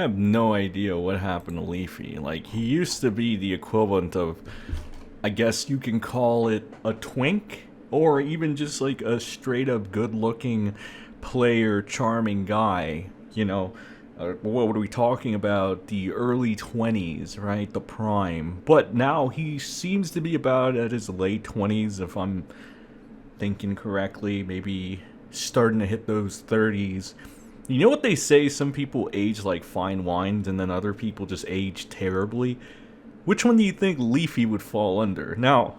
have no idea what happened to Leafy. Like, he used to be the equivalent of, I guess you can call it a twink, or even just like a straight up good looking player, charming guy, what are we talking about? The early 20s, right? The prime. But now he seems to be about at his late 20s, if I'm thinking correctly. Maybe starting to hit those 30s. You know what they say? Some people age like fine wines, and then other people just age terribly. Which one do you think Leafy would fall under? Now,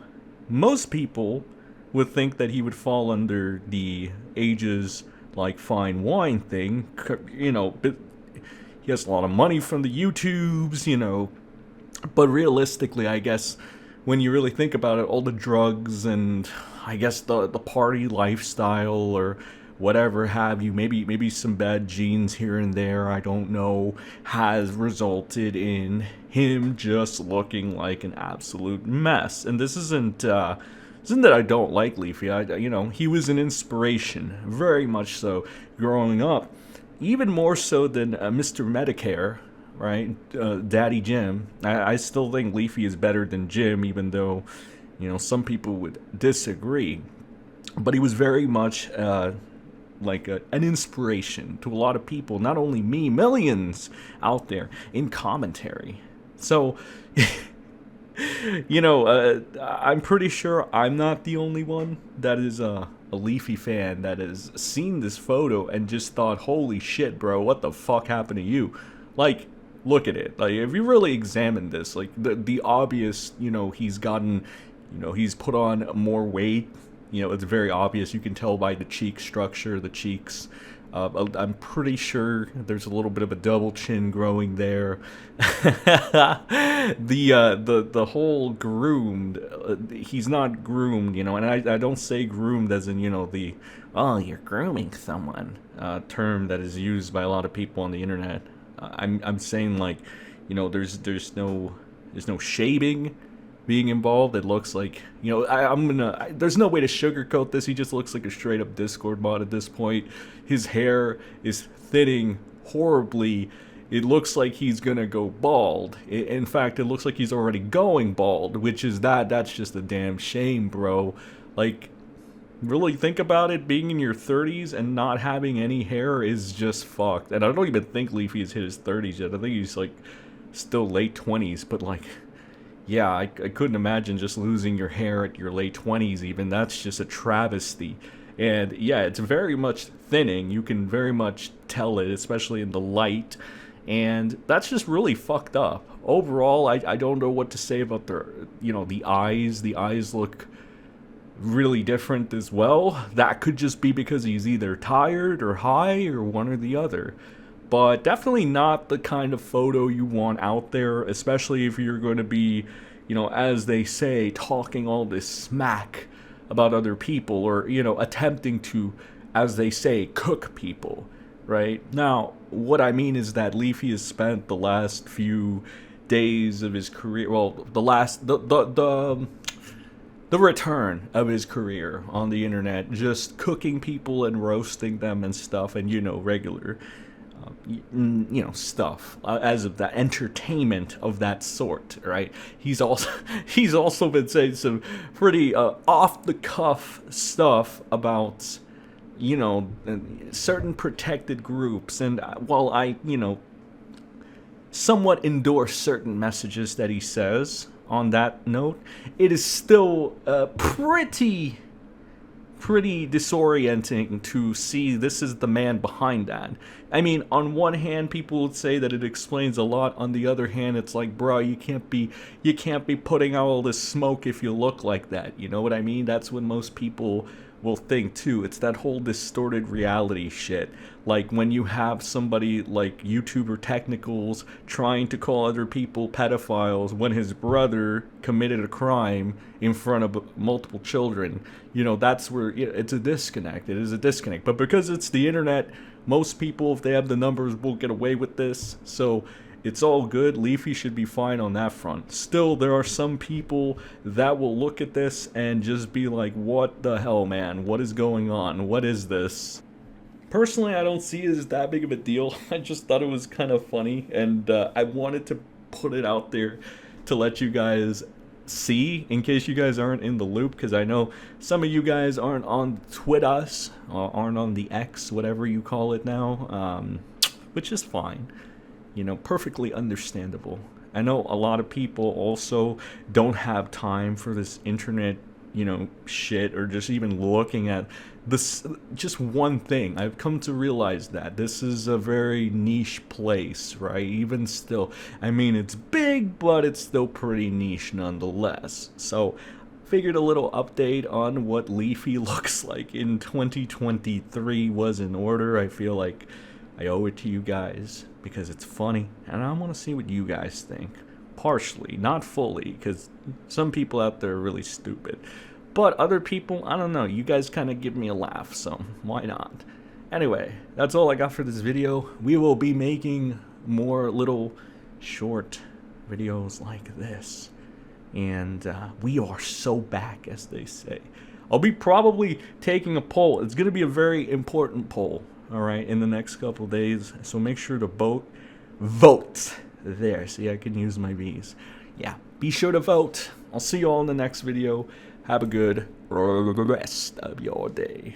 most people would think that he would fall under the ages like fine wine thing. But he has a lot of money from the YouTubes. But realistically, I guess when you really think about it, all the drugs and I guess the party lifestyle or whatever have you, maybe some bad genes here and there, I don't know, has resulted in him just looking like an absolute mess. And this isn't that I don't like Leafy. He was an inspiration, very much so, growing up. Even more so than Mr. Medicare, right? Daddy Jim. I still think Leafy is better than Jim, even though, some people would disagree. But he was very much like an inspiration to a lot of people, not only me, millions out there in commentary. So, I'm pretty sure I'm not the only one that is a Leafy fan that has seen this photo and just thought, holy shit, bro, what the fuck happened to you? Like, look at it. Like, if you really examine this, like, the obvious, he's gotten, he's put on more weight. It's very obvious. You can tell by the cheek structure, the cheeks. I'm pretty sure there's a little bit of a double chin growing there. The whole groomed, he's not groomed, and I don't say groomed as in, you're grooming someone, term that is used by a lot of people on the internet. I'm saying, like, there's no shaving being involved. It looks like, there's no way to sugarcoat this. He just looks like a straight up Discord mod at this point. His hair is thinning horribly. It looks like he's gonna go bald. In fact, it looks like he's already going bald, which is that's just a damn shame, bro. Like, really think about it. Being in your 30s and not having any hair is just fucked. And I don't even think Leafy has hit his 30s yet. I think he's like still late 20s, but like, yeah, I couldn't imagine just losing your hair at your late 20s even. That's just a travesty. And yeah, it's very much thinning. You can very much tell it, especially in the light. And that's just really fucked up. Overall, I don't know what to say about the eyes. The eyes look really different as well. That could just be because he's either tired or high or one or the other. But definitely not the kind of photo you want out there, especially if you're going to be, as they say, talking all this smack about other people or, attempting to, as they say, cook people, right? Now, what I mean is that Leafy has spent the last few days of his career, well, the return of his career on the internet, just cooking people and roasting them and stuff, and, regular stuff as of that entertainment of that sort, right? He's also been saying some pretty off the cuff stuff about certain protected groups, and while I somewhat endorse certain messages that he says on that note, it is still pretty disorienting to see this is the man behind that. I mean, on one hand, people would say that it explains a lot. On the other hand, it's like, bro, you can't be putting out all this smoke if you look like that. You know what I mean? That's what most people will think too. It's that whole distorted reality shit. Like when you have somebody like YouTuber Technicals trying to call other people pedophiles when his brother committed a crime in front of multiple children. That's where it's a disconnect. It is a disconnect. But because it's the internet, most people, if they have the numbers, will get away with this. So it's all good. Leafy should be fine on that front. Still, there are some people that will look at this and just be like, what the hell, man? What is going on? What is this? Personally, I don't see it as that big of a deal. I just thought it was kind of funny, and I wanted to put it out there to let you guys see, in case you guys aren't in the loop, because I know some of you guys aren't on Twitter, or aren't on the X, whatever you call it now, which is fine. You know, perfectly understandable. I know a lot of people also don't have time for this internet, you know, shit, or just even looking at this, just one thing. I've come to realize that this is a very niche place, right? Even still, I mean, it's big, but it's still pretty niche nonetheless. So figured a little update on what Leafy looks like in 2023 was in order. I feel like I owe it to you guys because it's funny, and I want to see what you guys think. Partially, not fully, because some people out there are really stupid. But other people, I don't know, you guys kind of give me a laugh, so why not? Anyway, that's all I got for this video. We will be making more little short videos like this. And we are so back, as they say. I'll be probably taking a poll. It's going to be a very important poll, all right, in the next couple days. So make sure to vote. Vote. There, see, I can use my V's. Yeah, be sure to vote. I'll see you all in the next video. Have a good rest of your day.